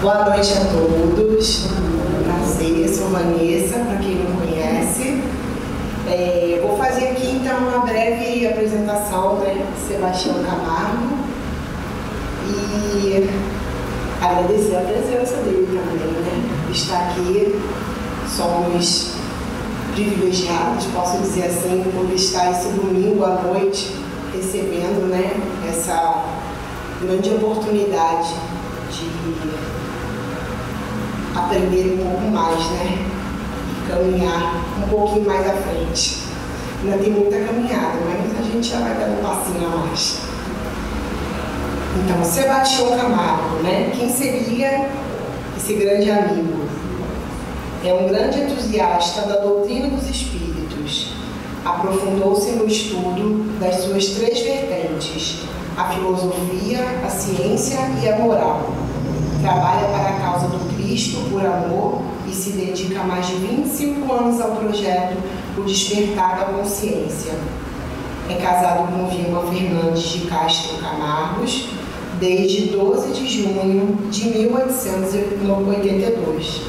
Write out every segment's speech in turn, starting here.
Boa noite a todos, prazer, sou Vanessa, para quem não conhece. Vou fazer aqui então uma breve apresentação de Sebastião Camargo e agradecer a presença dele também, Estar aqui, somos privilegiados, posso dizer assim, por estar esse domingo à noite recebendo essa grande oportunidade de aprender um pouco mais, e caminhar um pouquinho mais à frente. Ainda tem muita caminhada, mas a gente já vai dando um passinho a mais. Então, Sebastião Camargo, quem seria esse grande amigo? É um grande entusiasta da doutrina dos espíritos. Aprofundou-se no estudo das suas três vertentes: a filosofia, a ciência e a moral. Trabalha para a causa do Cristo por amor e se dedica há mais de 25 anos ao projeto O Despertar da Consciência. É casado com Vilma Fernandes de Castro Camargos desde 12 de junho de 1882.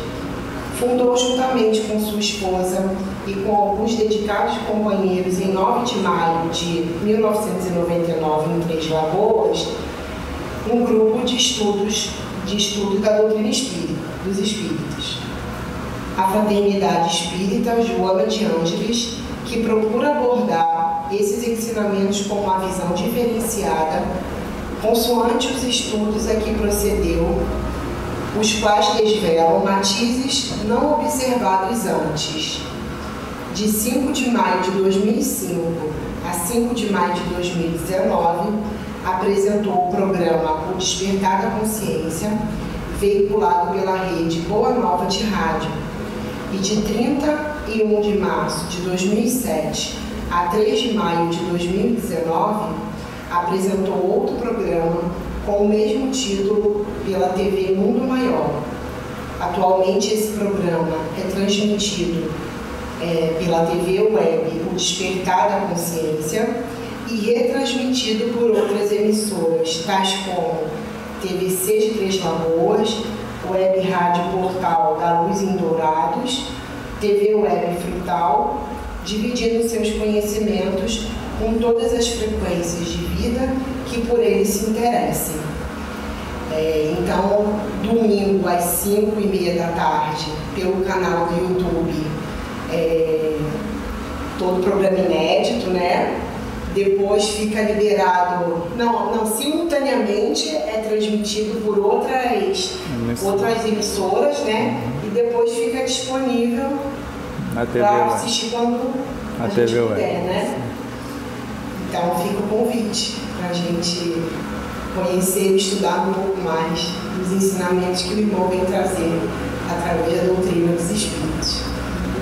Fundou juntamente com sua esposa e com alguns dedicados companheiros em 9 de maio de 1999 em Três Lagoas, um grupo de estudo da doutrina dos espíritos. A Fraternidade Espírita Joana de Ângeles, que procura abordar esses ensinamentos com uma visão diferenciada, consoante os estudos a que procedeu, os quais desvelam matizes não observados antes. De 5 de maio de 2005 a 5 de maio de 2019, apresentou o programa O Despertar da Consciência, veiculado pela rede Boa Nova de Rádio. E de 31 de março de 2007 a 3 de maio de 2019, apresentou outro programa com o mesmo título pela TV Mundo Maior. Atualmente esse programa é transmitido pela TV Web O Despertar da Consciência e retransmitido por outras emissoras, tais como TVC de Três Lagoas, Web Rádio Portal da Luz em Dourados, TV Web Frutal, dividindo seus conhecimentos com todas as frequências de vida que por eles se interessem. Então, domingo às 5h30 da tarde, pelo canal do YouTube, todo o programa inédito, Depois fica liberado, simultaneamente é transmitido por outras emissoras, E depois fica disponível para assistir quando a gente puder, Então fica o convite para a gente conhecer e estudar um pouco mais dos ensinamentos que o irmão vem trazer através da doutrina dos espíritos.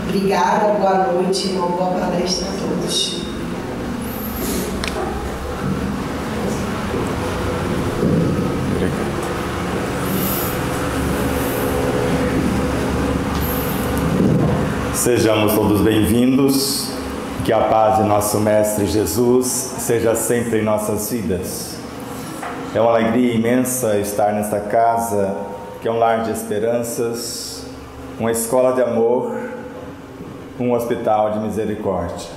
Obrigada, boa noite e uma boa palestra a todos. Sejamos todos bem-vindos, que a paz de nosso Mestre Jesus seja sempre em nossas vidas. É uma alegria imensa estar nesta casa, que é um lar de esperanças, uma escola de amor, um hospital de misericórdia.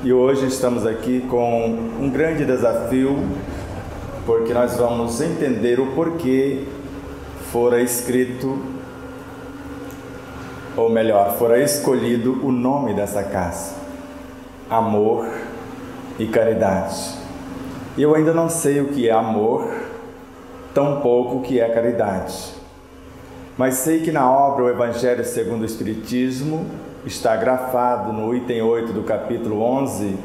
E hoje estamos aqui com um grande desafio, porque nós vamos entender o porquê fora escrito, ou melhor, fora escolhido o nome dessa casa: amor e caridade. Eu ainda não sei o que é amor, tampouco o que é caridade, mas sei que na obra O Evangelho segundo o Espiritismo está grafado no item 8 do capítulo 11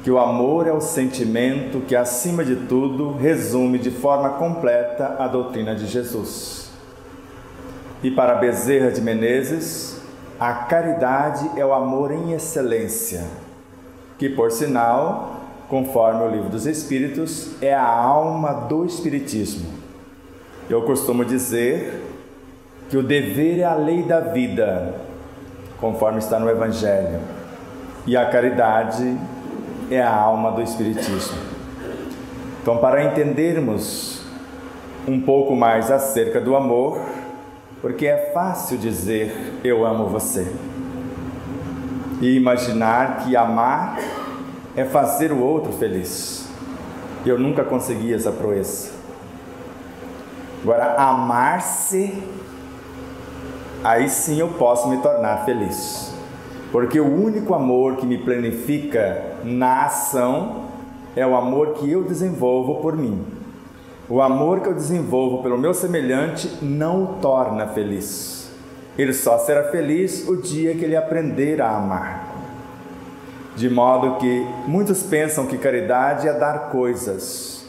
que o amor é o sentimento que, acima de tudo, resume de forma completa a doutrina de Jesus. E para Bezerra de Menezes, a caridade é o amor em excelência, que, por sinal, conforme o Livro dos Espíritos, é a alma do Espiritismo. Eu costumo dizer que o dever é a lei da vida, conforme está no Evangelho, e a caridade é a alma do Espiritismo. Então, para entendermos um pouco mais acerca do amor, porque é fácil dizer eu amo você e imaginar que amar é fazer o outro feliz. Eu nunca consegui essa proeza. Agora, amar-se, aí sim eu posso me tornar feliz, porque o único amor que me planifica na ação é o amor que eu desenvolvo por mim. O amor que eu desenvolvo pelo meu semelhante não o torna feliz. Ele só será feliz o dia que ele aprender a amar. De modo que muitos pensam que caridade é dar coisas.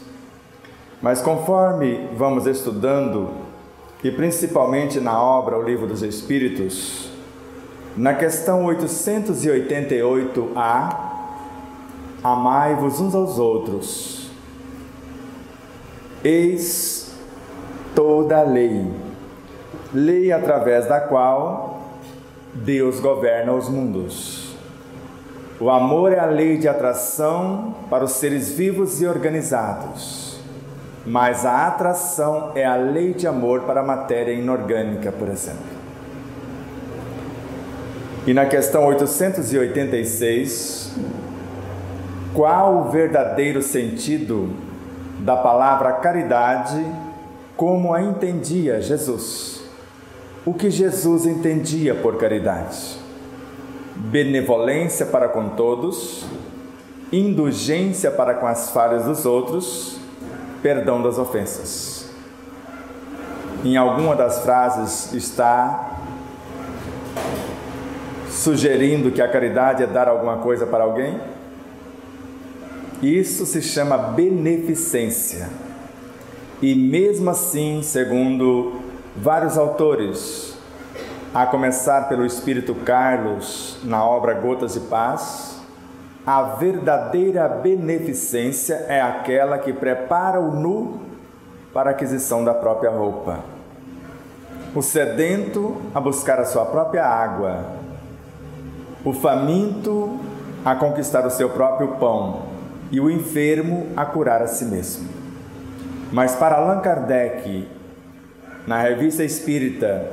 Mas conforme vamos estudando, e principalmente na obra O Livro dos Espíritos, na questão 888A, amai-vos uns aos outros. Eis toda a lei, lei através da qual Deus governa os mundos. O amor é a lei de atração para os seres vivos e organizados, mas a atração é a lei de amor para a matéria inorgânica, por exemplo. E na questão 886, qual o verdadeiro sentido da palavra caridade, como a entendia Jesus? O que Jesus entendia por caridade? Benevolência para com todos, indulgência para com as falhas dos outros, perdão das ofensas. Em alguma das frases está sugerindo que a caridade é dar alguma coisa para alguém? Isso se chama beneficência. E mesmo assim, segundo vários autores, a começar pelo Espírito Carlos, na obra Gotas de Paz, a verdadeira beneficência é aquela que prepara o nu para a aquisição da própria roupa, o sedento a buscar a sua própria água, o faminto a conquistar o seu próprio pão, e o enfermo a curar a si mesmo. Mas para Allan Kardec, na Revista Espírita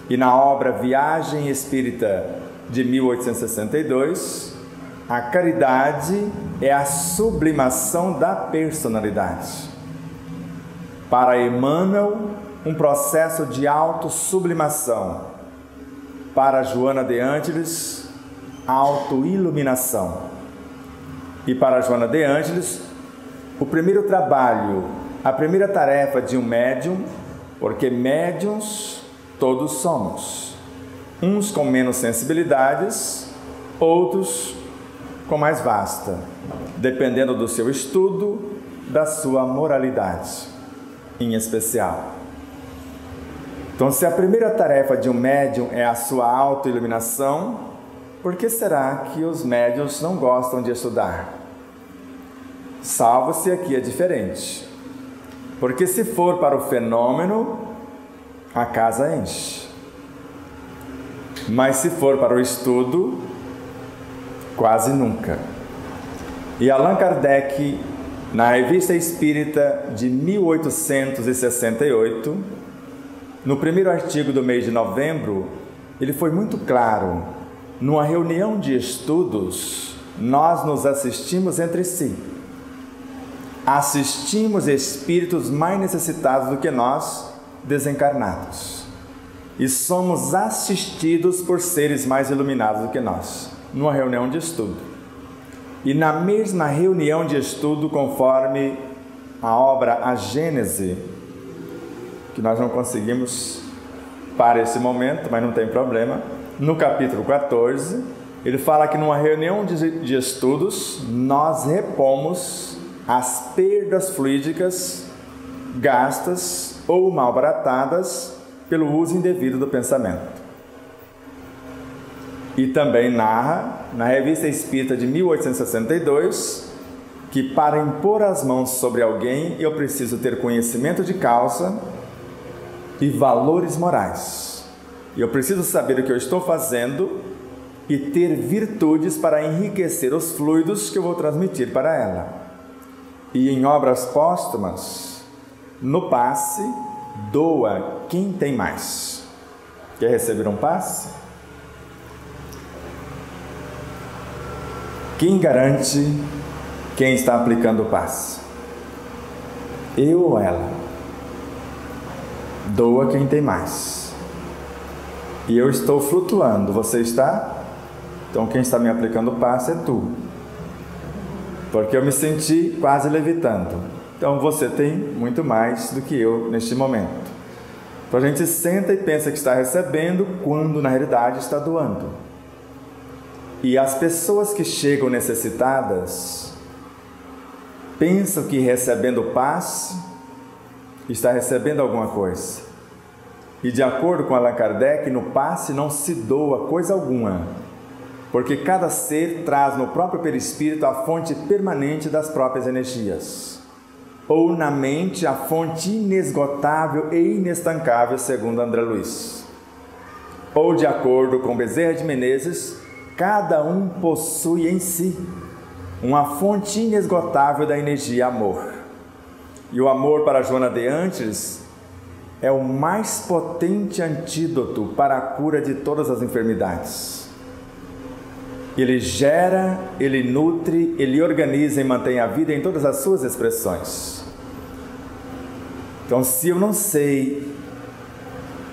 e na obra Viagem Espírita de 1862, a caridade é a sublimação da personalidade. Para Emmanuel, um processo de autossublimação. Para Joana de Ângeles, autoiluminação. E para Joana de Ângeles, o primeiro trabalho, a primeira tarefa de um médium, porque médiuns todos somos, uns com menos sensibilidades, outros com mais vasta, dependendo do seu estudo, da sua moralidade, em especial. Então, se a primeira tarefa de um médium é a sua autoiluminação, por que será que os médiuns não gostam de estudar? Salvo se aqui é diferente. Porque se for para o fenômeno, a casa enche. Mas se for para o estudo, quase nunca. E Allan Kardec, na Revista Espírita de 1868, no primeiro artigo do mês de novembro, ele foi muito claro. Numa reunião de estudos, nós nos assistimos entre si. Assistimos espíritos mais necessitados do que nós, desencarnados. E somos assistidos por seres mais iluminados do que nós, numa reunião de estudo. E na mesma reunião de estudo, conforme a obra A Gênese, que nós não conseguimos para esse momento, mas não tem problema, no capítulo 14, ele fala que numa reunião de estudos, nós repomos as perdas fluídicas gastas ou malbaratadas pelo uso indevido do pensamento. E também narra, na Revista Espírita de 1862, que para impor as mãos sobre alguém, eu preciso ter conhecimento de causa e valores morais. E eu preciso saber o que eu estou fazendo e ter virtudes para enriquecer os fluidos que eu vou transmitir para ela. E em obras póstumas, no passe, doa quem tem mais. Quer receber um passe? Quem garante quem está aplicando o passe? Eu ou ela? Doa quem tem mais. E eu estou flutuando, você está? Então quem está me aplicando o passe é tu. Porque eu me senti quase levitando. Então você tem muito mais do que eu neste momento. Então a gente senta e pensa que está recebendo, quando na realidade está doando. E as pessoas que chegam necessitadas pensam que recebendo o passe está recebendo alguma coisa. E de acordo com Allan Kardec, no passe não se doa coisa alguma, porque cada ser traz no próprio perispírito a fonte permanente das próprias energias, ou na mente a fonte inesgotável e inestancável, segundo André Luiz. Ou de acordo com Bezerra de Menezes, cada um possui em si uma fonte inesgotável da energia amor. E o amor, para Joana de Antes, é o mais potente antídoto para a cura de todas as enfermidades. Ele gera, ele nutre, ele organiza e mantém a vida em todas as suas expressões. Então, se eu não sei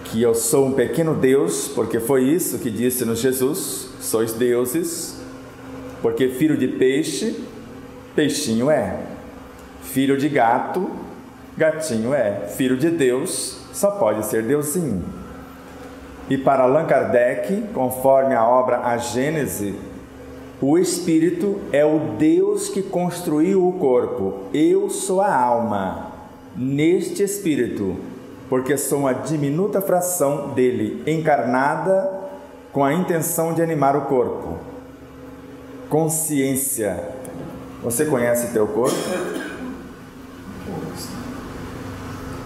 que eu sou um pequeno Deus, porque foi isso que disse-nos Jesus: sois deuses, porque filho de peixe, peixinho é, filho de gato, gatinho é, filho de Deus, só pode ser Deusinho. E para Allan Kardec, conforme a obra A Gênese, o espírito é o Deus que construiu o corpo. Eu sou a alma neste espírito, porque sou uma diminuta fração dele, encarnada com a intenção de animar o corpo. Consciência. Você conhece teu corpo?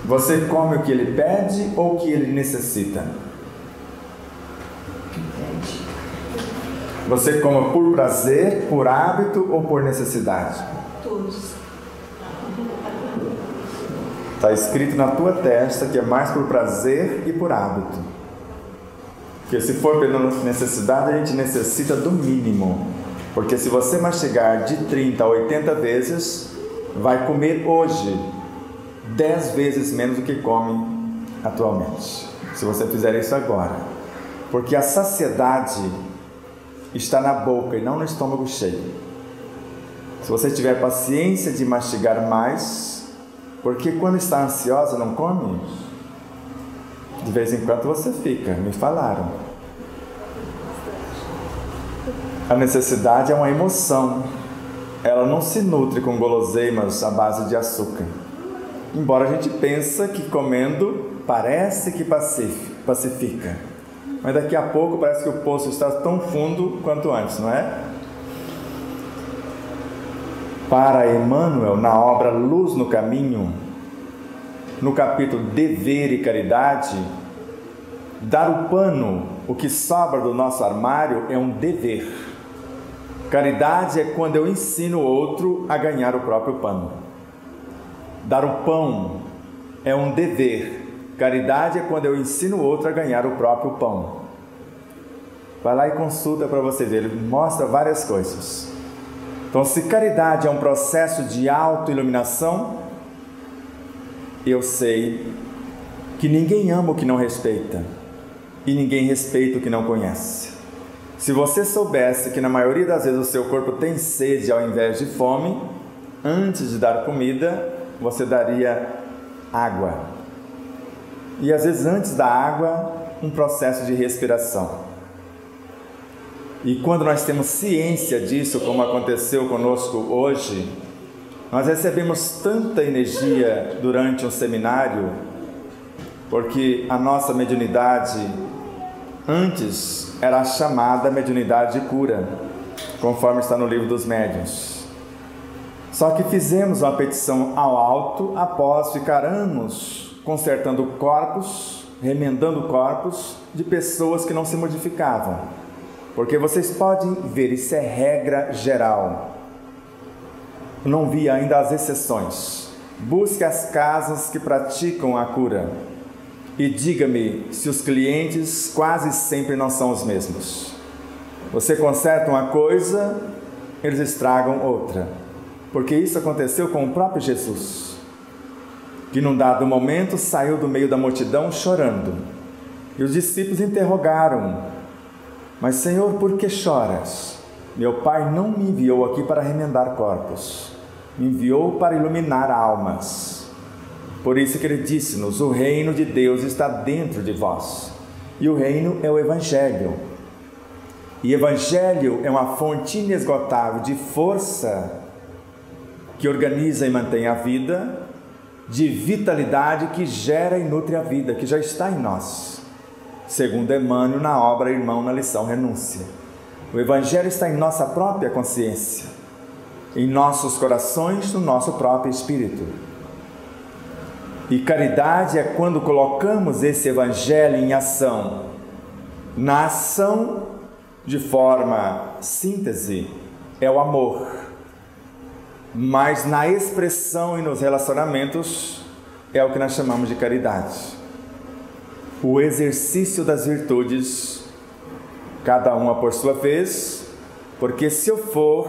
Você come o que ele pede ou o que ele necessita? Você come por prazer, por hábito ou por necessidade? Todos. Está escrito na tua testa que é mais por prazer e por hábito. Porque se for pela necessidade, a gente necessita do mínimo. Porque se você mastigar de 30 a 80 vezes, vai comer hoje 10 vezes menos do que come atualmente. Se você fizer isso agora. Porque a saciedade está na boca e não no estômago cheio. Se você tiver paciência de mastigar mais, porque quando está ansiosa não come, de vez em quando você fica, me falaram. A necessidade é uma emoção, ela não se nutre com guloseimas à base de açúcar. Embora a gente pense que comendo parece que pacifica, mas daqui a pouco parece que o poço está tão fundo quanto antes, não é? Para Emmanuel, na obra Luz no Caminho, no capítulo Dever e Caridade, dar o pano, o que sobra do nosso armário, é um dever. Caridade é quando eu ensino o outro a ganhar o próprio pano. Dar o pão é um dever. Caridade é quando eu ensino o outro a ganhar o próprio pão. Vai lá e consulta para você ver, ele mostra várias coisas. Então, se caridade é um processo de autoiluminação, eu sei que ninguém ama o que não respeita e ninguém respeita o que não conhece. Se você soubesse que na maioria das vezes o seu corpo tem sede ao invés de fome, antes de dar comida, você daria água. E às vezes antes da água, um processo de respiração. E quando nós temos ciência disso, como aconteceu conosco hoje, nós recebemos tanta energia durante um seminário, porque a nossa mediunidade antes era a chamada mediunidade de cura, conforme está no livro dos médiuns. Só que fizemos uma petição ao alto após ficar anos consertando corpos, remendando corpos de pessoas que não se modificavam. Porque vocês podem ver, isso é regra geral. Eu não vi ainda as exceções. busque as casas que praticam a cura e diga-me se os clientes quase sempre não são os mesmos. Você conserta uma coisa, eles estragam outra, porque isso aconteceu com o próprio Jesus, que num dado momento saiu do meio da multidão chorando, e os discípulos interrogaram: mas Senhor, por que choras? Meu Pai não me enviou aqui para remendar corpos, me enviou para iluminar almas. Por isso que ele disse-nos: o reino de Deus está dentro de vós, e o reino é o Evangelho. E Evangelho é uma fonte inesgotável de força que organiza e mantém a vida, de vitalidade que gera e nutre a vida, que já está em nós. Segundo Emmanuel, na obra Irmão na lição Renúncia. O Evangelho está em nossa própria consciência, em nossos corações, no nosso próprio espírito. E caridade é quando colocamos esse Evangelho em ação. Na ação, de forma síntese, é o amor. Mas na expressão e nos relacionamentos, é o que nós chamamos de caridade. O exercício das virtudes, cada uma por sua vez, porque se eu for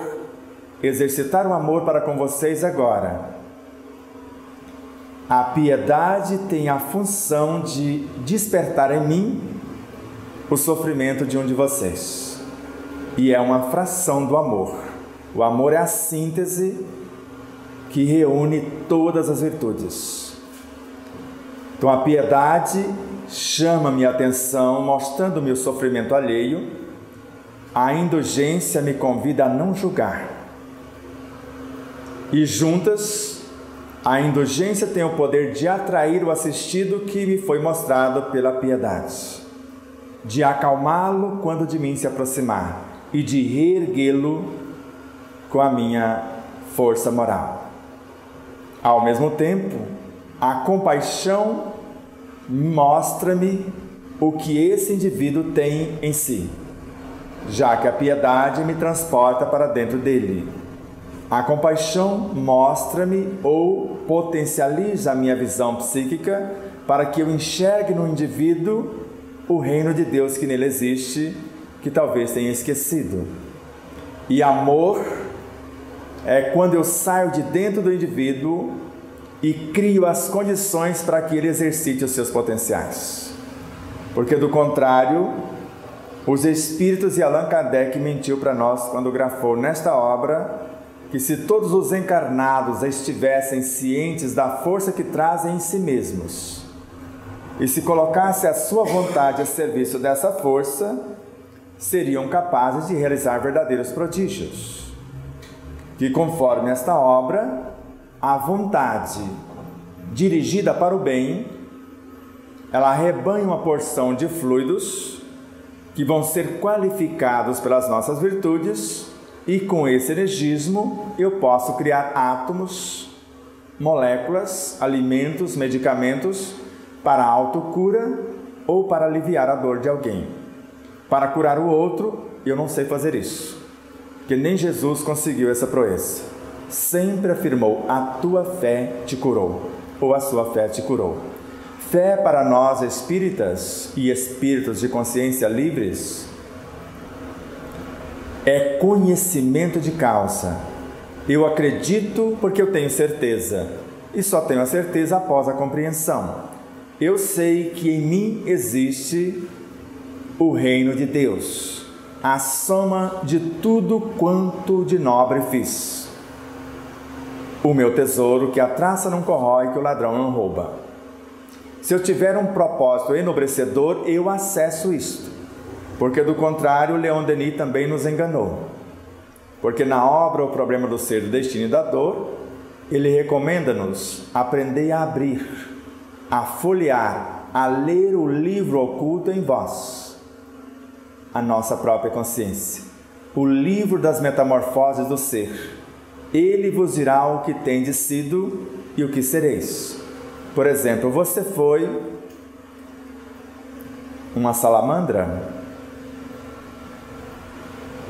exercitar o amor para com vocês agora, a piedade tem a função de despertar em mim o sofrimento de um de vocês, e é uma fração do amor. O amor é a síntese que reúne todas as virtudes. Então a piedade chama minha atenção, mostrando-me o sofrimento alheio. A indulgência me convida a não julgar. E juntas, a indulgência tem o poder de atrair o assistido que me foi mostrado pela piedade, de acalmá-lo quando de mim se aproximar e de reerguê-lo com a minha força moral. Ao mesmo tempo, a compaixão mostra-me o que esse indivíduo tem em si, já que a piedade me transporta para dentro dele. A compaixão mostra-me ou potencializa a minha visão psíquica para que eu enxergue no indivíduo o reino de Deus que nele existe, que talvez tenha esquecido. E amor é quando eu saio de dentro do indivíduo e crio as condições para que ele exercite os seus potenciais. Porque do contrário, os Espíritos e Allan Kardec mentiu para nós quando grafou nesta obra que se todos os encarnados estivessem cientes da força que trazem em si mesmos e se colocasse a sua vontade a serviço dessa força, seriam capazes de realizar verdadeiros prodígios. Que conforme esta obra, a vontade dirigida para o bem, ela arrebanha uma porção de fluidos que vão ser qualificados pelas nossas virtudes, e com esse energismo eu posso criar átomos, moléculas, alimentos, medicamentos para a autocura ou para aliviar a dor de alguém. Para curar o outro, eu não sei fazer isso, porque nem Jesus conseguiu essa proeza. Sempre afirmou: a tua fé te curou, ou a sua fé te curou. Fé para nós espíritas e espíritos de consciência livres é conhecimento de causa. Eu acredito porque eu tenho certeza, e só tenho a certeza após a compreensão. Eu sei que em mim existe o reino de Deus, a soma de tudo quanto de nobre fiz. O meu tesouro que a traça não corrói, que o ladrão não rouba. Se eu tiver um propósito enobrecedor, eu acesso isto, porque do contrário, Leon Denis também nos enganou. Porque na obra O Problema do Ser, do Destino e da Dor, ele recomenda-nos aprender a abrir, a folhear, a ler o livro oculto em vós, a nossa própria consciência, o livro das metamorfoses do ser. Ele vos dirá o que tendes sido e o que sereis. Por exemplo, você foi uma salamandra.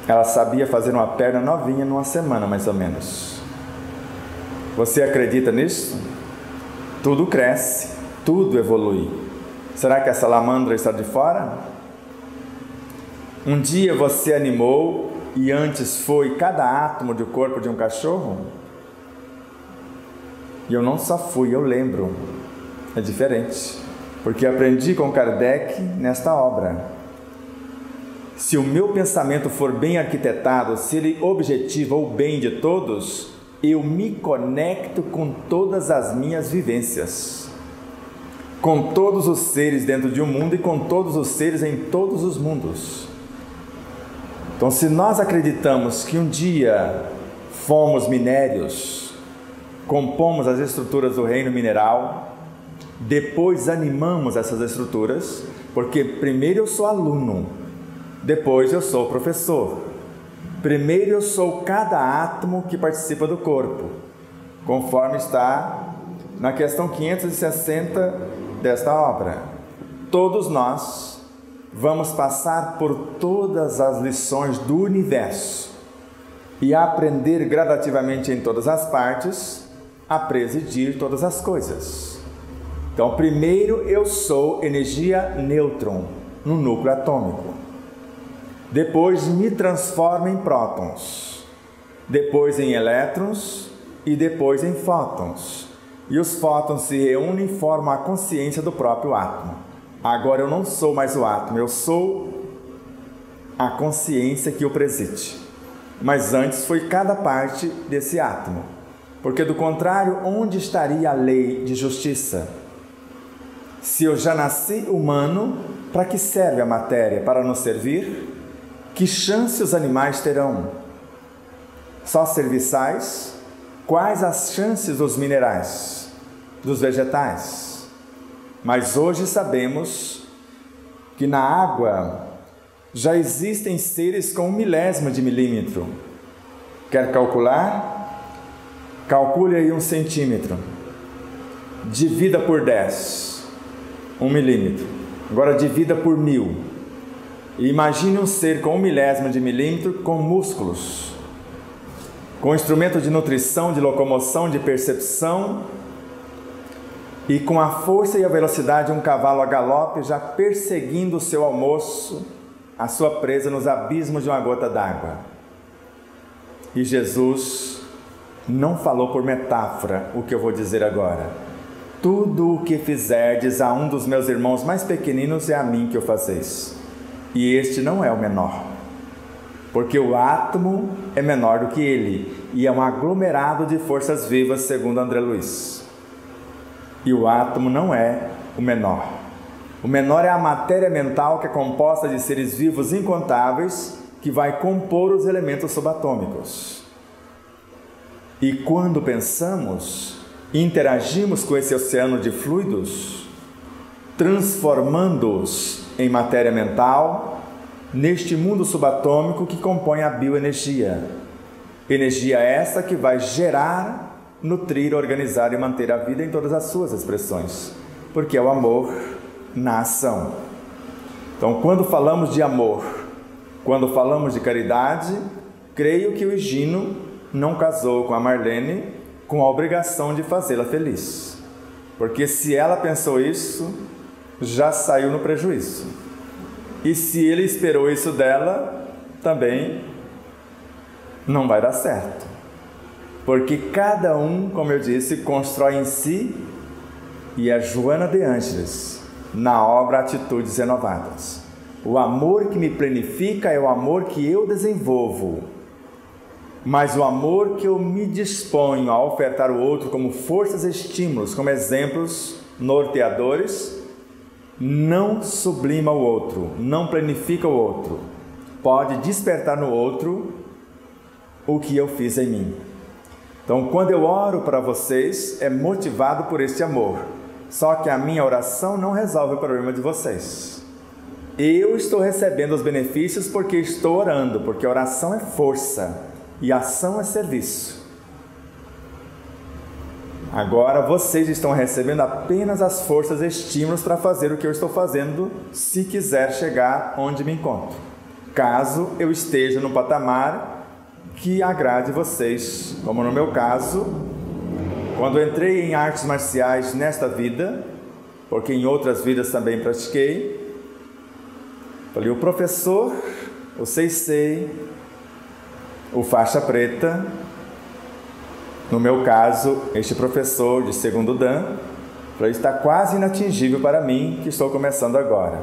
Ela sabia fazer uma perna novinha numa semana, mais ou menos. Você acredita nisso? Tudo cresce, tudo evolui. Será que a salamandra está de fora? Um dia você animou e antes foi cada átomo do corpo de um cachorro? E eu não só fui, eu lembro. É diferente, porque aprendi com Kardec nesta obra. Se o meu pensamento for bem arquitetado, se ele objetiva o bem de todos, eu me conecto com todas as minhas vivências, com todos os seres dentro de um mundo e com todos os seres em todos os mundos. Então, se nós acreditamos que um dia fomos minérios, compomos as estruturas do reino mineral, depois animamos essas estruturas, porque primeiro eu sou aluno, depois eu sou professor. Primeiro eu sou cada átomo que participa do corpo, conforme está na questão 560 desta obra. Todos nós vamos passar por todas as lições do universo e aprender gradativamente em todas as partes a presidir todas as coisas. Então, primeiro eu sou energia nêutron no núcleo atômico. Depois me transformo em prótons, depois em elétrons e depois em fótons. E os fótons se reúnem e formam a consciência do próprio átomo. Agora eu não sou mais o átomo, eu sou a consciência que o preside. Mas antes foi cada parte desse átomo. Porque do contrário, onde estaria a lei de justiça? Se eu já nasci humano, para que serve a matéria? Para nos servir? Que chance os animais terão? Só serviçais? Quais as chances dos minerais, dos vegetais? Mas hoje sabemos que na água já existem seres com 1/1000 de milímetro. Quer calcular? Calcule aí 1 centímetro. Divida por 10. 1 milímetro. Agora divida por 1000. E imagine um ser com 1/1000 de milímetro com músculos, com instrumento de nutrição, de locomoção, de percepção e com a força e a velocidade de um cavalo a galope, já perseguindo o seu almoço, a sua presa nos abismos de uma gota d'água. E Jesus não falou por metáfora o que eu vou dizer agora. Tudo o que fizerdes a um dos meus irmãos mais pequeninos é a mim que o fazeis. E este não é o menor, porque o átomo é menor do que ele e é um aglomerado de forças vivas, segundo André Luiz. E o átomo não é o menor. O menor é a matéria mental, que é composta de seres vivos incontáveis, que vai compor os elementos subatômicos. E quando pensamos, interagimos com esse oceano de fluidos, transformando-os em matéria mental, neste mundo subatômico que compõe a bioenergia. Energia essa que vai gerar, nutrir, organizar e manter a vida em todas as suas expressões, porque é o amor na ação. Então, quando falamos de amor, quando falamos de caridade, creio que o Higino não casou com a Marlene com a obrigação de fazê-la feliz, porque se ela pensou isso, já saiu no prejuízo. E se ele esperou isso dela, também não vai dar certo. Porque cada um, como eu disse, constrói em si, e é Joana de Ângeles, na obra Atitudes Renovadas. O amor que me planifica é o amor que eu desenvolvo, mas o amor que eu me disponho a ofertar ao outro como forças e estímulos, como exemplos norteadores, não sublima o outro, não planifica o outro, pode despertar no outro o que eu fiz em mim. Então, quando eu oro para vocês, é motivado por este amor, só que a minha oração não resolve o problema de vocês. Eu estou recebendo os benefícios porque estou orando, porque a oração é força e a ação é serviço. Agora vocês estão recebendo apenas as forças e estímulos para fazer o que eu estou fazendo, se quiser chegar onde me encontro, caso eu esteja no patamar que agrade vocês, como no meu caso, Quando entrei em artes marciais nesta vida, porque em outras vidas também pratiquei, falei, o professor, o sensei, o faixa preta, no meu caso, este professor de segundo dan, falei, está quase inatingível para mim, que estou começando agora.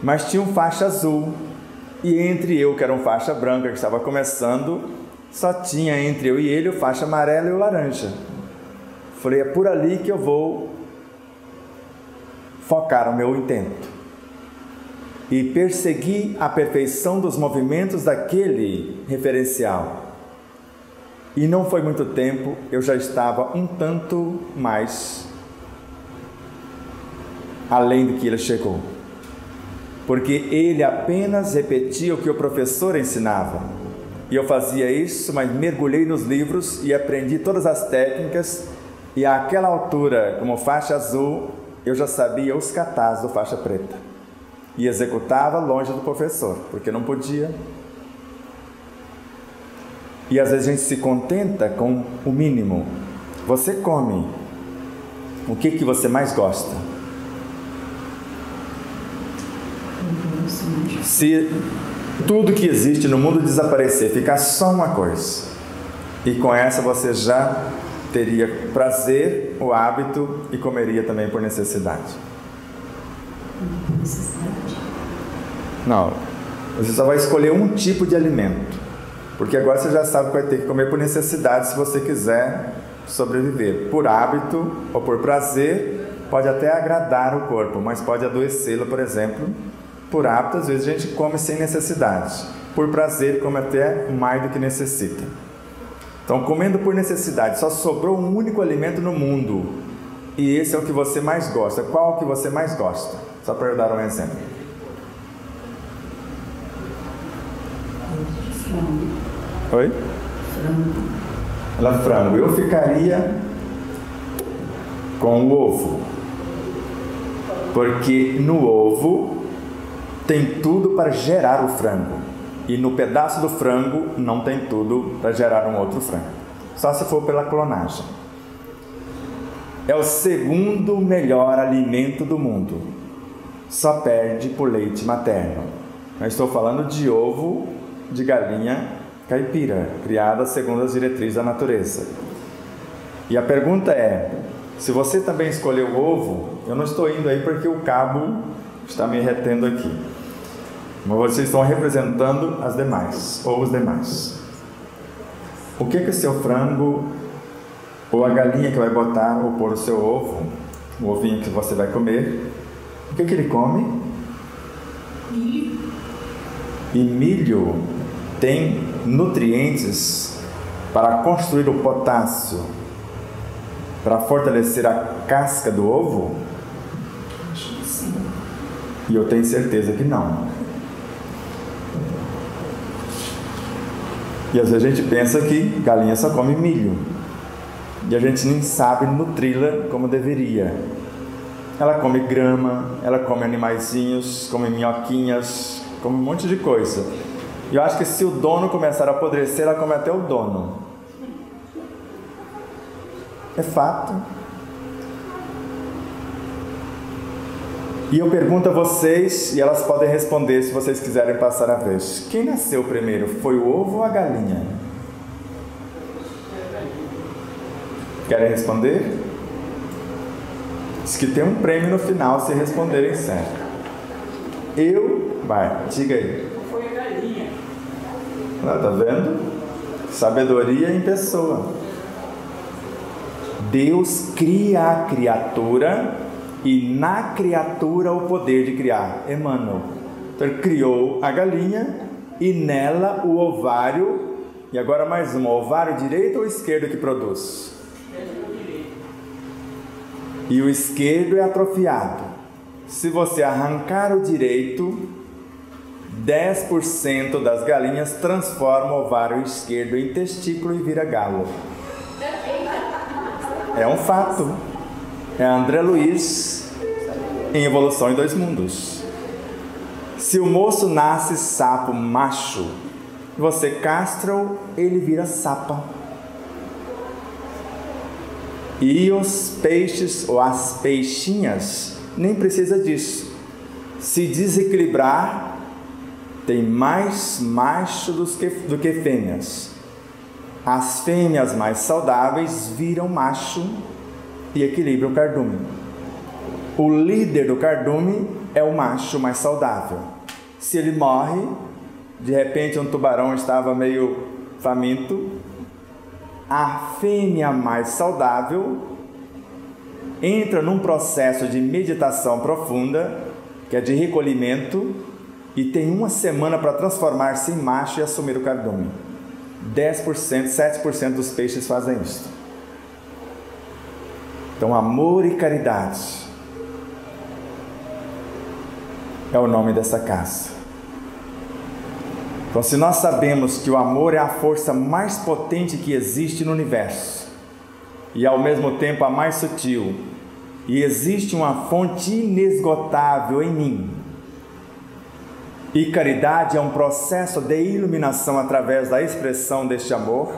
Mas tinha um faixa azul, e entre eu, que era um faixa branca, que estava começando, só tinha entre eu e ele o faixa amarelo e o laranja. Falei, é por ali que eu vou focar o meu intento. E persegui a perfeição dos movimentos daquele referencial. E não foi muito tempo, eu já estava um tanto mais além do que ele chegou. Porque ele apenas repetia o que o professor ensinava. E eu fazia isso, mas mergulhei nos livros e aprendi todas as técnicas. E àquela altura, como faixa azul, eu já sabia os katas do faixa preta. E executava longe do professor, porque não podia. E às vezes a gente se contenta com o mínimo. Você come. O que você mais gosta? Se tudo que existe no mundo desaparecer, ficar só uma coisa, e com essa você já teria prazer, o hábito, e comeria também por necessidade. Não, você só vai escolher um tipo de alimento, porque agora você já sabe que vai ter que comer por necessidade se você quiser sobreviver. Por hábito ou por prazer, pode até agradar o corpo, mas pode adoecê-lo, por exemplo. Por hábito, às vezes a gente come sem necessidade. Por prazer, come até mais do que necessita. Então, comendo por necessidade, só sobrou um único alimento no mundo. E esse é o que você mais gosta. Qual é o que você mais gosta? Só para eu dar um exemplo. Frango. Oi? Frango. Ela, frango. Eu ficaria com o ovo. Porque no ovo tem tudo para gerar o frango. E no pedaço do frango não tem tudo para gerar um outro frango. Só se for pela clonagem. É o segundo melhor alimento do mundo. Só perde por leite materno. Eu estou falando de ovo de galinha caipira, criada segundo as diretrizes da natureza. E a pergunta é, se você também escolheu o ovo, eu não estou indo aí porque o cabo está me retendo aqui. Mas vocês estão representando as demais, ou os demais. O que o seu frango, ou a galinha que vai botar ou pôr o seu ovo, o ovinho que você vai comer, o que ele come? Milho. E milho tem nutrientes para construir o potássio, para fortalecer a casca do ovo? Acho que sim. E eu tenho certeza que não. E às vezes a gente pensa que galinha só come milho. E a gente nem sabe nutri-la como deveria. Ela come grama, ela come animaizinhos, come minhoquinhas, come um monte de coisa. E eu acho que se o dono começar a apodrecer, ela come até o dono. É fato. E eu pergunto a vocês, e elas podem responder se vocês quiserem passar a vez. Quem nasceu primeiro? Foi o ovo ou a galinha? Querem responder? Diz que tem um prêmio no final se responderem certo. Vai, diga aí. Foi a galinha. Tá vendo? Sabedoria em pessoa. Deus cria a criatura e na criatura o poder de criar. Emmanuel. Então ele criou a galinha e nela o ovário. E agora mais um, ovário direito ou esquerdo que produz? E o esquerdo é atrofiado. Se você arrancar o direito, 10% das galinhas transforma o ovário esquerdo em testículo e vira galo. É um fato. É André Luiz em Evolução em Dois Mundos. Se o moço nasce sapo macho, você castra-o, ele vira sapa. E os peixes ou as peixinhas nem precisa disso. Se desequilibrar, tem mais macho do que fêmeas. As fêmeas mais saudáveis viram macho e equilibram o cardume. O líder do cardume é o macho mais saudável. Se ele morre, de repente um tubarão estava meio faminto, a fêmea mais saudável entra num processo de meditação profunda, que é de recolhimento, e tem uma semana para transformar-se em macho e assumir o cardume. 10%, 7% dos peixes fazem isso. Então, amor e caridade é o nome dessa casa. Então, se nós sabemos que o amor é a força mais potente que existe no universo, e ao mesmo tempo a mais sutil, e existe uma fonte inesgotável em mim, e caridade é um processo de iluminação através da expressão deste amor,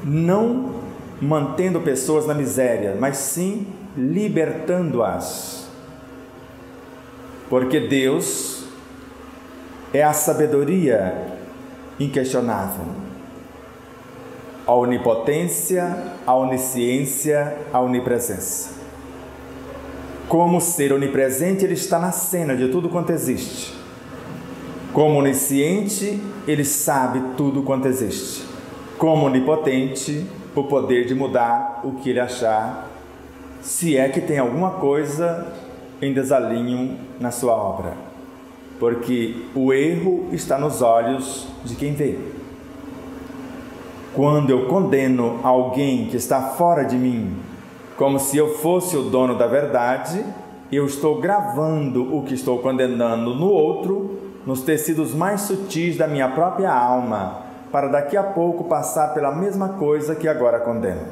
não mantendo pessoas na miséria, mas sim libertando-as. Porque Deus é a sabedoria inquestionável, a onipotência, a onisciência, a onipresença. Como ser onipresente, Ele está na cena de tudo quanto existe. Como onisciente, Ele sabe tudo quanto existe. Como onipotente, o poder de mudar o que Ele achar, se é que tem alguma coisa em desalinho na sua obra. Porque o erro está nos olhos de quem vê. Quando eu condeno alguém que está fora de mim, como se eu fosse o dono da verdade, eu estou gravando o que estou condenando no outro, nos tecidos mais sutis da minha própria alma, para daqui a pouco passar pela mesma coisa que agora condeno.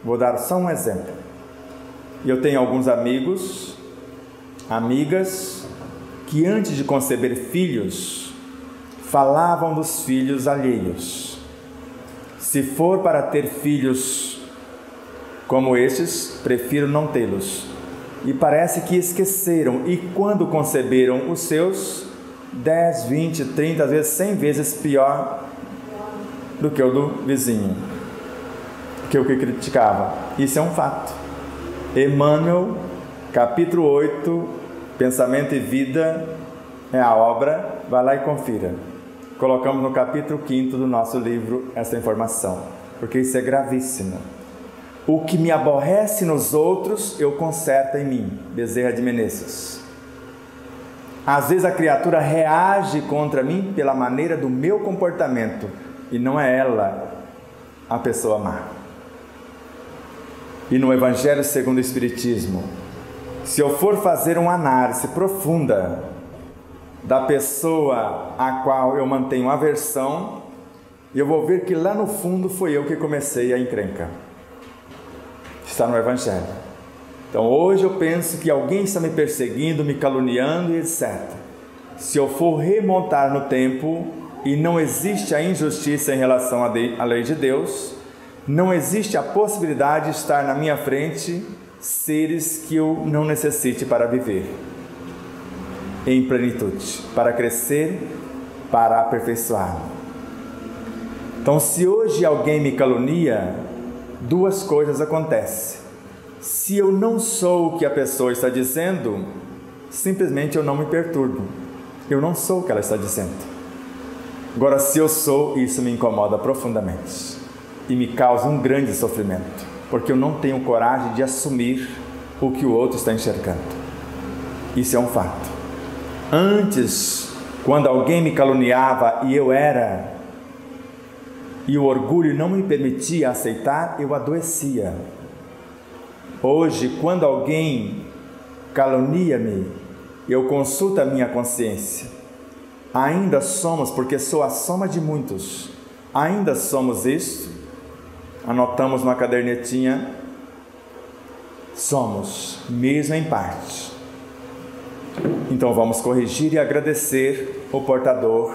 Vou dar só um exemplo. Eu tenho alguns amigos, amigas, que antes de conceber filhos, falavam dos filhos alheios. Se for para ter filhos como estes, prefiro não tê-los. E parece que esqueceram, e quando conceberam os seus, 10, 20, 30, às vezes 100 vezes pior do que o do vizinho, que o que criticava. Isso é um fato. Emmanuel, capítulo 8, Pensamento e Vida, é a obra, vai lá e confira. Colocamos no capítulo 5 do nosso livro essa informação, porque isso é gravíssimo. O que me aborrece nos outros, eu conserto em mim. Bezerra de Menezes. Às vezes a criatura reage contra mim pela maneira do meu comportamento, e não é ela a pessoa má. E no Evangelho segundo o Espiritismo, se eu for fazer uma análise profunda da pessoa a qual eu mantenho aversão, eu vou ver que lá no fundo foi eu que comecei a encrenca. Está no Evangelho. Então hoje eu penso que alguém está me perseguindo, me caluniando e etc. Se eu for remontar no tempo, e não existe a injustiça em relação à lei de Deus, não existe a possibilidade de estar na minha frente seres que eu não necessite para viver em plenitude, para crescer, para aperfeiçoar. Então, se hoje alguém me calunia, duas coisas acontecem. Se eu não sou o que a pessoa está dizendo, simplesmente eu não me perturbo. Eu não sou o que ela está dizendo. Agora, se eu sou, isso me incomoda profundamente e me causa um grande sofrimento, porque eu não tenho coragem de assumir o que o outro está enxergando. Isso é um fato. Antes, quando alguém me caluniava e eu era, e o orgulho não me permitia aceitar, eu adoecia. Hoje, quando alguém calunia-me, eu consulto a minha consciência. Ainda somos, porque sou a soma de muitos, ainda somos isso. Anotamos numa cadernetinha, somos, mesmo em parte. Então vamos corrigir e agradecer o portador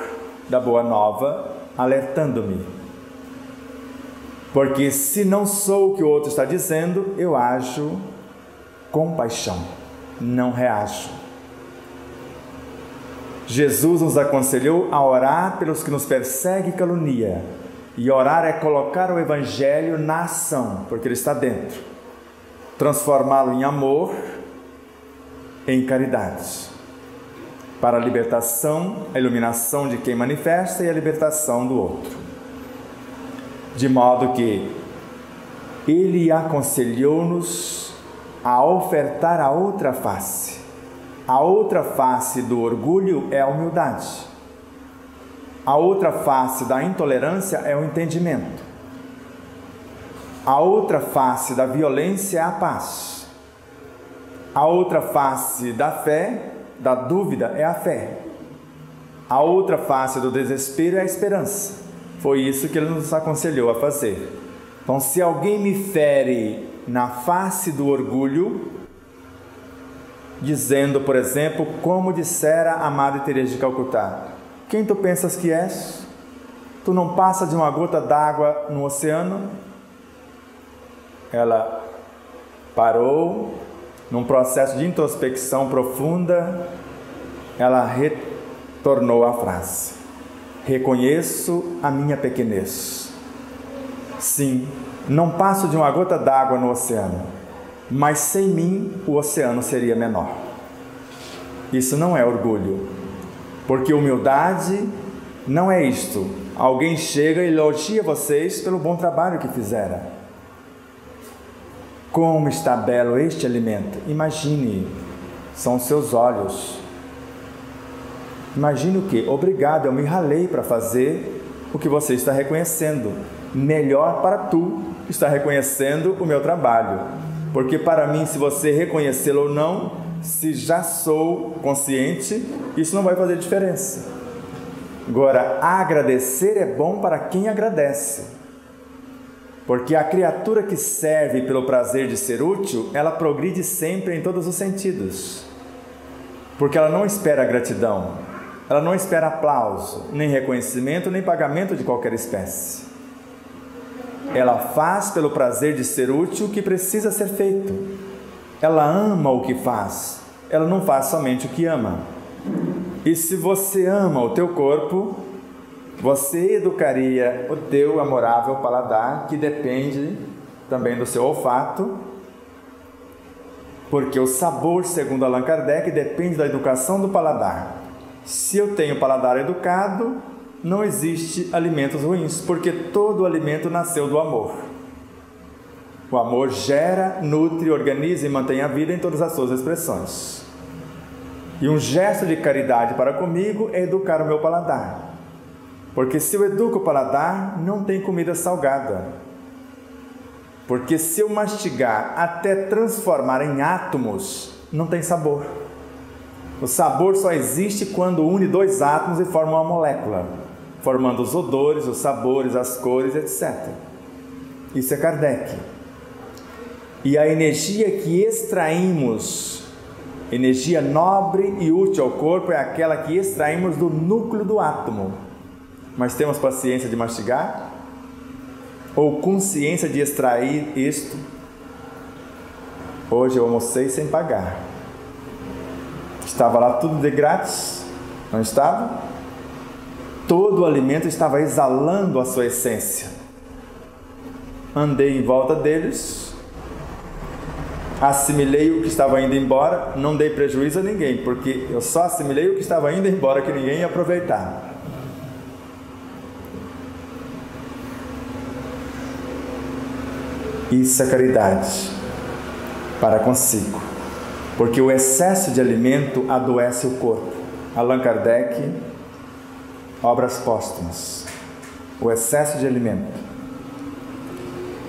da boa nova, alertando-me. Porque se não sou o que o outro está dizendo, eu ajo com paixão, não reajo. Jesus nos aconselhou a orar pelos que nos perseguem e caluniam. E orar é colocar o Evangelho na ação, porque ele está dentro. Transformá-lo em amor, em caridade. Para a libertação, a iluminação de quem manifesta e a libertação do outro. De modo que ele aconselhou-nos a ofertar a outra face. A outra face do orgulho é a humildade. A outra face da intolerância é o entendimento. A outra face da violência é a paz. A outra face da fé, da dúvida, é a fé. A outra face do desespero é a esperança. Foi isso que ele nos aconselhou a fazer. Então, se alguém me fere na face do orgulho, dizendo, por exemplo, como dissera a Madre Teresa de Calcutá: quem tu pensas que és? Tu não passa de uma gota d'água no oceano? Ela parou, num processo de introspecção profunda, ela retornou à frase: reconheço a minha pequenez. Sim, não passo de uma gota d'água no oceano, mas sem mim o oceano seria menor. Isso não é orgulho, porque humildade não é isto: alguém chega e elogia vocês pelo bom trabalho que fizeram. Como está belo este alimento! Imagine, são seus olhos. Imagine o quê? Obrigado, eu me ralei para fazer o que você está reconhecendo. Melhor para tu estar reconhecendo o meu trabalho. Porque para mim, se você reconhecê-lo ou não, se já sou consciente, isso não vai fazer diferença. Agora, agradecer é bom para quem agradece. Porque a criatura que serve pelo prazer de ser útil, ela progride sempre em todos os sentidos. Porque ela não espera gratidão, ela não espera aplauso, nem reconhecimento, nem pagamento de qualquer espécie. Ela faz pelo prazer de ser útil o que precisa ser feito. Ela ama o que faz, ela não faz somente o que ama. E se você ama o teu corpo, você educaria o teu amorável paladar, que depende também do seu olfato, porque o sabor, segundo Allan Kardec, depende da educação do paladar. Se eu tenho paladar educado, não existe alimentos ruins, porque todo alimento nasceu do amor. O amor gera, nutre, organiza e mantém a vida em todas as suas expressões. E um gesto de caridade para comigo é educar o meu paladar. Porque se eu educo o paladar, não tem comida salgada. Porque se eu mastigar até transformar em átomos, não tem sabor. O sabor só existe quando une dois átomos e forma uma molécula, formando os odores, os sabores, as cores, etc. Isso é Kardec. E a energia que extraímos, energia nobre e útil ao corpo, é aquela que extraímos do núcleo do átomo. Mas temos paciência de mastigar? Ou consciência de extrair isto? Hoje eu almocei sem pagar. Estava lá tudo de grátis? Não estava? Todo o alimento estava exalando a sua essência. Andei em volta deles, assimilei o que estava indo embora, não dei prejuízo a ninguém, porque eu só assimilei o que estava indo embora, que ninguém ia aproveitar. Isso é caridade para consigo, porque o excesso de alimento adoece o corpo. Allan Kardec, Obras Póstumas. O excesso de alimento.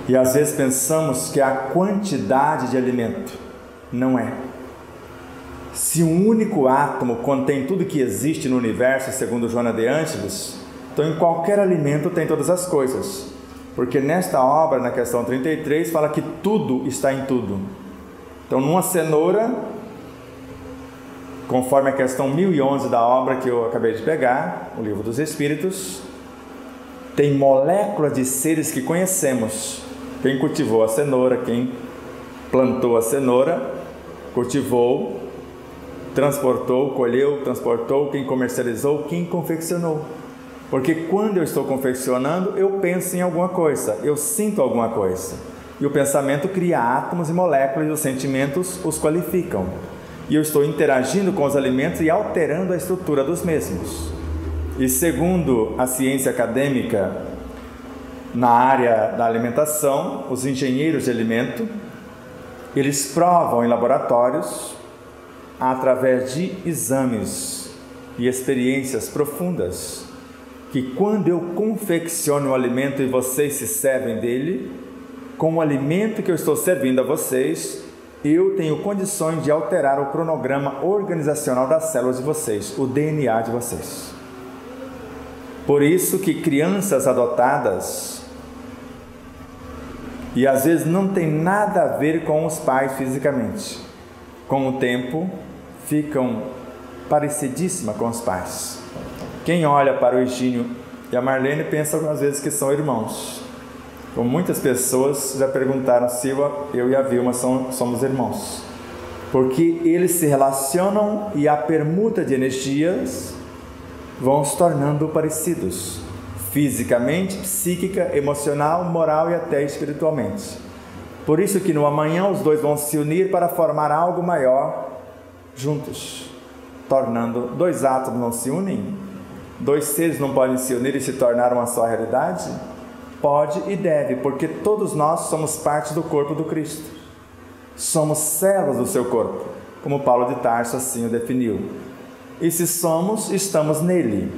E às vezes pensamos que a quantidade de alimento não é. Se um único átomo contém tudo que existe no universo, segundo Joana de Ângeles, então em qualquer alimento tem todas as coisas. Porque nesta obra, na questão 33, fala que tudo está em tudo. Então, numa cenoura, conforme a questão 1011 da obra que eu acabei de pegar, o Livro dos Espíritos, tem moléculas de seres que conhecemos. Quem cultivou a cenoura, quem plantou a cenoura, cultivou, transportou, colheu, transportou, quem comercializou, quem confeccionou. Porque quando eu estou confeccionando, eu penso em alguma coisa, eu sinto alguma coisa. E o pensamento cria átomos e moléculas e os sentimentos os qualificam. E eu estou interagindo com os alimentos e alterando a estrutura dos mesmos. E segundo a ciência acadêmica, na área da alimentação, os engenheiros de alimento, eles provam em laboratórios, através de exames e experiências profundas, que quando eu confecciono o alimento e vocês se servem dele, com o alimento que eu estou servindo a vocês, eu tenho condições de alterar o cronograma organizacional das células de vocês, o DNA de vocês. Por isso que crianças adotadas, e às vezes não tem nada a ver com os pais fisicamente, com o tempo ficam parecidíssimas com os pais. Quem olha para o Egínio e a Marlene pensa às vezes que são irmãos. Como muitas pessoas já perguntaram se eu e a Vilma somos irmãos. Porque eles se relacionam e a permuta de energias vão se tornando parecidos, fisicamente, psíquica, emocional, moral e até espiritualmente. Por isso que no amanhã os dois vão se unir para formar algo maior juntos, tornando dois átomos não se unem, dois seres não podem se unir e se tornar uma só realidade? Pode e deve, porque todos nós somos parte do corpo do Cristo, somos células do seu corpo, como Paulo de Tarso assim o definiu. E se somos, estamos nele.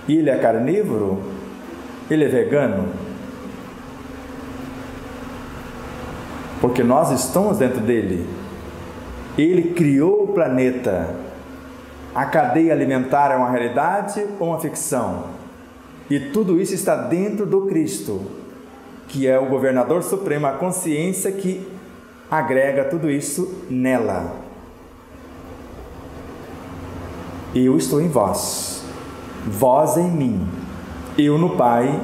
Ele é carnívoro? Ele é vegano? Porque nós estamos dentro dele. Ele criou o planeta. A cadeia alimentar é uma realidade ou uma ficção? E tudo isso está dentro do Cristo, que é o governador supremo, a consciência que agrega tudo isso nela. Eu estou em vós, vós em mim, eu no Pai,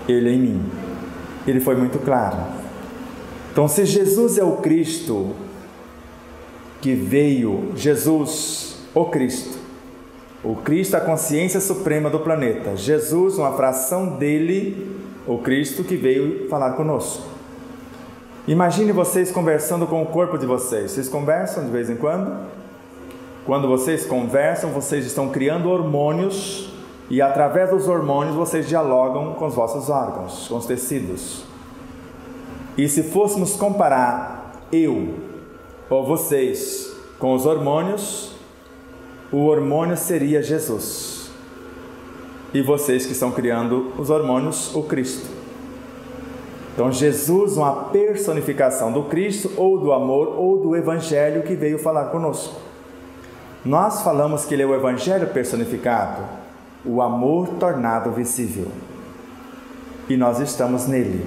Ele em mim. Ele foi muito claro. Então, se Jesus é o Cristo que veio, Jesus, o Cristo é a consciência suprema do planeta, Jesus, uma fração dele, o Cristo que veio falar conosco. Imagine vocês conversando com o corpo de vocês. Vocês conversam de vez em quando? Quando vocês conversam, vocês estão criando hormônios e através dos hormônios vocês dialogam com os vossos órgãos, com os tecidos. E se fôssemos comparar eu ou vocês com os hormônios, o hormônio seria Jesus. E vocês que estão criando os hormônios, o Cristo. Então Jesus, uma personificação do Cristo, ou do amor, ou do Evangelho que veio falar conosco. Nós falamos que ele é o Evangelho personificado, o amor tornado visível. E nós estamos nele.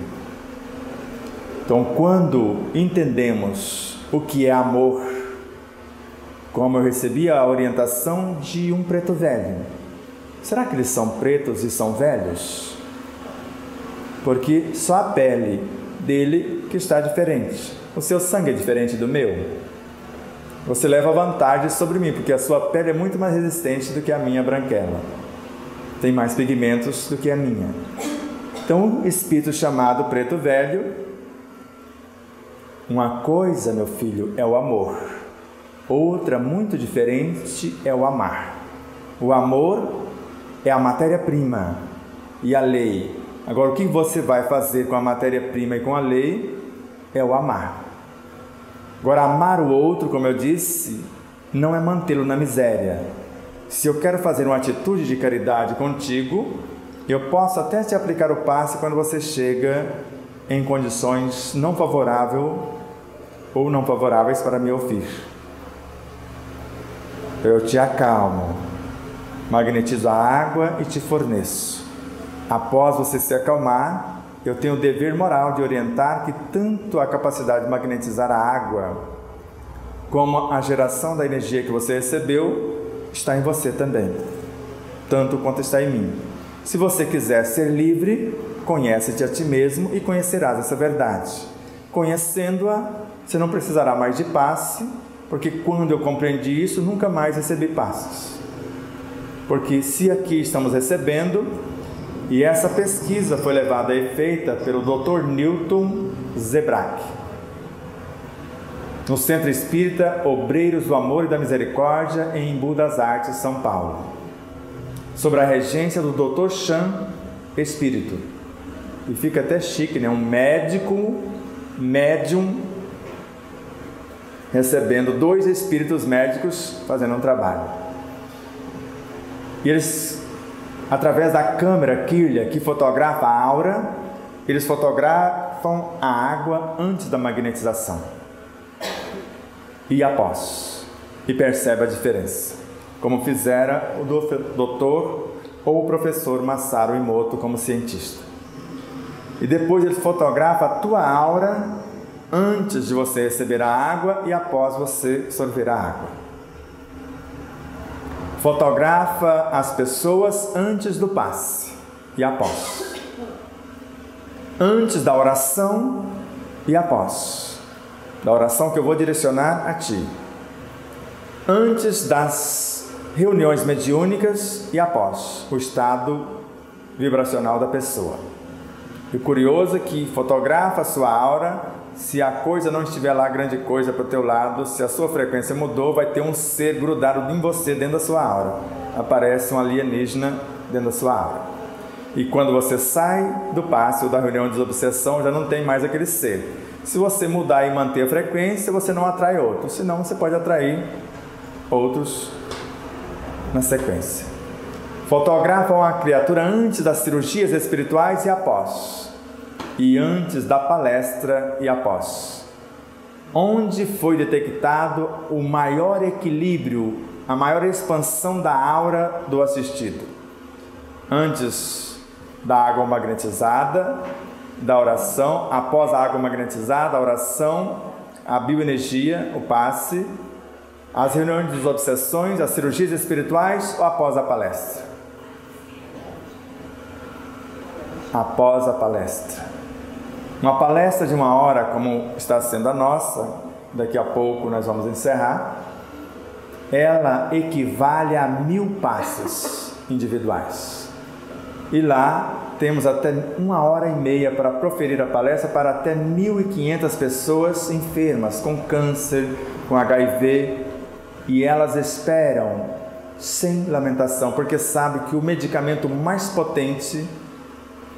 Então, quando entendemos o que é amor, como eu recebi a orientação de um preto velho, será que eles são pretos e são velhos? Porque só a pele dele que está diferente. O seu sangue é diferente do meu. Você leva vantagem sobre mim, porque a sua pele é muito mais resistente do que a minha branquela. Tem mais pigmentos do que a minha. Então, espírito chamado preto velho, uma coisa, meu filho, é o amor. Outra, muito diferente, é o amar. O amor é a matéria-prima e a lei. Agora, o que você vai fazer com a matéria-prima e com a lei é o amar. Agora, amar o outro, como eu disse, não é mantê-lo na miséria. Se eu quero fazer uma atitude de caridade contigo, eu posso até te aplicar o passe quando você chega em condições não favoráveis ou não favoráveis para me ouvir. Eu te acalmo, magnetizo a água e te forneço. Após você se acalmar, eu tenho o dever moral de orientar que tanto a capacidade de magnetizar a água, como a geração da energia que você recebeu, está em você também, tanto quanto está em mim. Se você quiser ser livre, conhece-te a ti mesmo e conhecerás essa verdade. Conhecendo-a, você não precisará mais de passe, porque quando eu compreendi isso, nunca mais recebi passes. Porque se aqui estamos recebendo, e essa pesquisa foi levada a efeito pelo Dr. Newton Zebrack, no Centro Espírita Obreiros do Amor e da Misericórdia, em Embu das Artes, São Paulo, sobre a regência do Dr. Chan, espírito. E fica até chique, né? Um médium recebendo 2 espíritos médicos fazendo um trabalho. E eles, através da câmera Kirlia, que fotografa a aura, eles fotografam a água antes da magnetização e após, e percebe a diferença, como fizera o doutor ou o professor Masaru Emoto como cientista. E depois ele fotografa a tua aura antes de você receber a água e após você sorver a água. Fotografa as pessoas antes do passe e após. Antes da oração e após. Da oração que eu vou direcionar a ti. Antes das reuniões mediúnicas e após. O estado vibracional da pessoa. E o curioso é que fotografa a sua aura. Se a coisa não estiver lá, grande coisa para o teu lado, se a sua frequência mudou, vai ter um ser grudado em você dentro da sua aura. Aparece um alienígena dentro da sua aura. E quando você sai do passe ou da reunião de desobsessão, já não tem mais aquele ser. Se você mudar e manter a frequência, você não atrai outros, senão você pode atrair outros na sequência. Fotografam a criatura antes das cirurgias espirituais e após. E antes da palestra e após. Onde foi detectado o maior equilíbrio, a maior expansão da aura do assistido? Antes da água magnetizada, da oração, após a água magnetizada, a oração, a bioenergia, o passe, as reuniões de obsessões, as cirurgias espirituais ou após a palestra? Após a palestra. Uma palestra de 1 hora, como está sendo a nossa, daqui a pouco nós vamos encerrar, ela equivale a 1000 passes individuais. E lá temos até 1h30 para proferir a palestra para até 1.500 pessoas enfermas, com câncer, com HIV, e elas esperam sem lamentação, porque sabem que o medicamento mais potente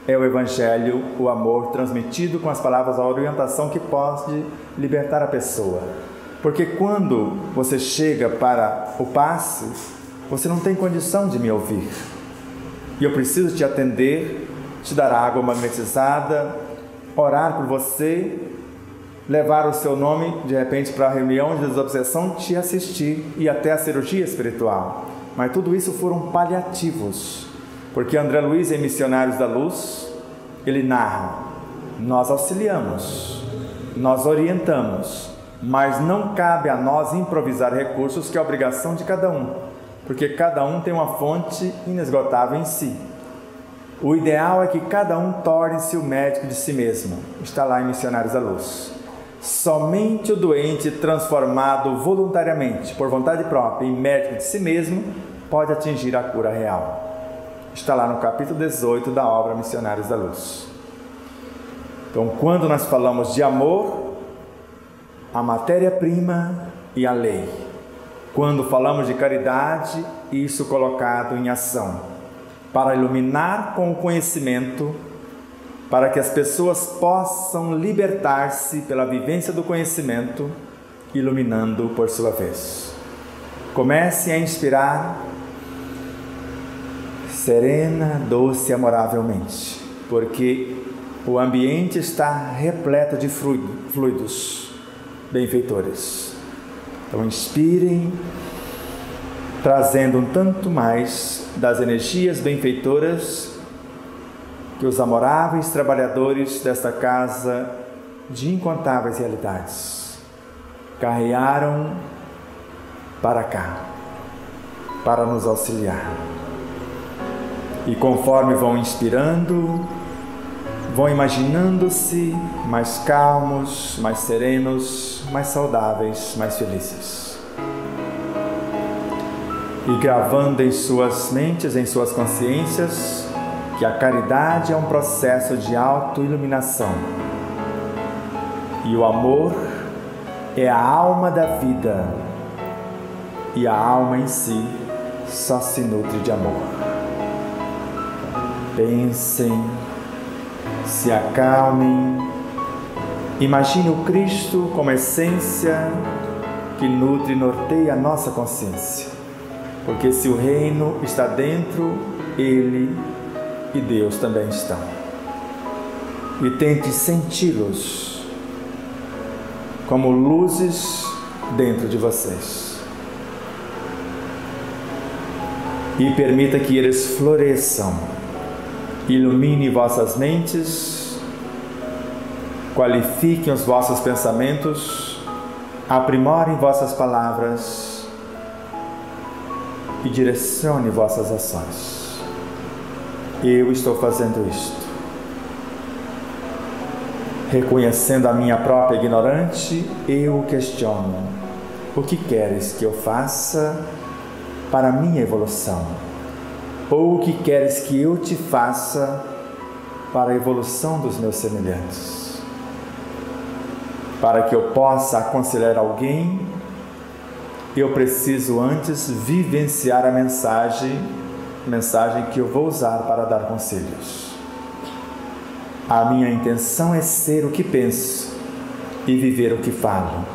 é o Evangelho, o amor transmitido com as palavras, a orientação que pode libertar a pessoa. Porque quando você chega para o passe, você não tem condição de me ouvir. E eu preciso te atender, te dar água magnetizada, orar por você, levar o seu nome de repente para a reunião de desobsessão, te assistir e até a cirurgia espiritual. Mas tudo isso foram paliativos. Porque André Luiz, em Missionários da Luz, ele narra: nós auxiliamos, nós orientamos, mas não cabe a nós improvisar recursos, que é a obrigação de cada um, porque cada um tem uma fonte inesgotável em si. O ideal é que cada um torne-se o médico de si mesmo. Está lá em Missionários da Luz. Somente o doente transformado voluntariamente, por vontade própria, em médico de si mesmo, pode atingir a cura real. Está lá no capítulo 18 da obra Missionários da Luz. Então, quando nós falamos de amor, a matéria-prima e a lei. Quando falamos de caridade, isso colocado em ação, para iluminar com o conhecimento, para que as pessoas possam libertar-se pela vivência do conhecimento, iluminando por sua vez. Comece a inspirar serena, doce e amoravelmente, porque o ambiente está repleto de fluidos benfeitores. Então inspirem, trazendo um tanto mais das energias benfeitoras que os amoráveis trabalhadores desta casa de incontáveis realidades carrearam para cá, para nos auxiliar. E conforme vão inspirando, vão imaginando-se mais calmos, mais serenos, mais saudáveis, mais felizes. E gravando em suas mentes, em suas consciências, que a caridade é um processo de autoiluminação. E o amor é a alma da vida. E a alma em si só se nutre de amor. Pensem, se acalmem, imagine o Cristo como essência que nutre e norteia a nossa consciência. Porque se o reino está dentro, Ele e Deus também estão. E tente senti-los como luzes dentro de vocês. E permita que eles floresçam. Ilumine vossas mentes, qualifiquem os vossos pensamentos, aprimorem vossas palavras e direcione vossas ações. Eu estou fazendo isto. Reconhecendo a minha própria ignorância, eu o questiono. O que queres que eu faça para a minha evolução? Ou o que queres que eu te faça para a evolução dos meus semelhantes? Para que eu possa aconselhar alguém, eu preciso antes vivenciar a mensagem que eu vou usar para dar conselhos. A minha intenção é ser o que penso e viver o que falo.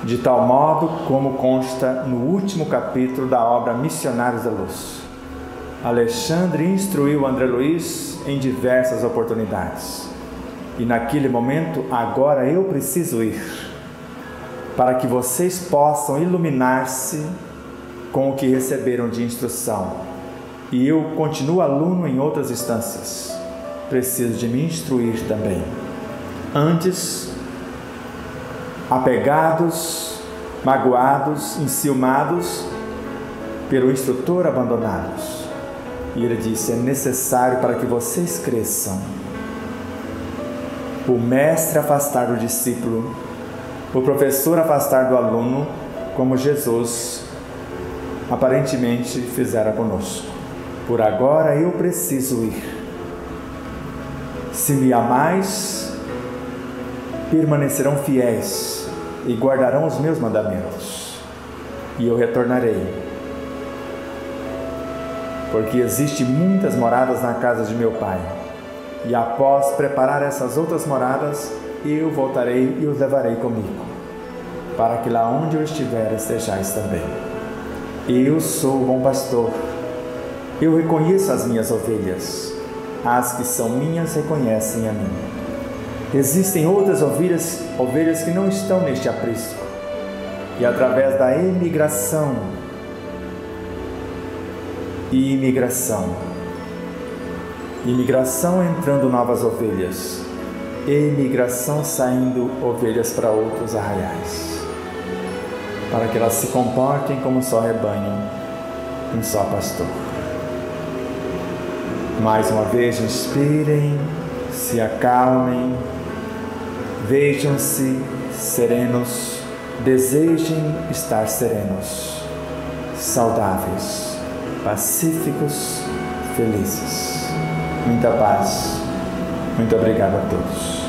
De tal modo como consta no último capítulo da obra Missionários da Luz. Alexandre instruiu André Luiz em diversas oportunidades. E naquele momento, agora eu preciso ir, para que vocês possam iluminar-se com o que receberam de instrução. E eu continuo aluno em outras instâncias. Preciso de me instruir também. Antes, apegados, magoados, enciumados pelo instrutor, abandonados. E ele disse: é necessário para que vocês cresçam. O mestre afastar do discípulo, o professor afastar do aluno, como Jesus aparentemente fizera conosco. Por agora eu preciso ir. Se me amais, permanecerão fiéis e guardarão os meus mandamentos. E eu retornarei. Porque existem muitas moradas na casa de meu Pai. E após preparar essas outras moradas, eu voltarei e os levarei comigo, para que lá onde eu estiver estejais também. Eu sou o bom pastor. Eu reconheço as minhas ovelhas. As que são minhas reconhecem a mim. Existem outras ovelhas que não estão neste aprisco. E através da imigração entrando novas ovelhas, emigração saindo ovelhas para outros arraiais, para que elas se comportem como só rebanho, um só pastor. Mais uma vez, inspirem, se acalmem, vejam-se serenos, desejem estar serenos, saudáveis, pacíficos, felizes. Muita paz. Muito obrigado a todos.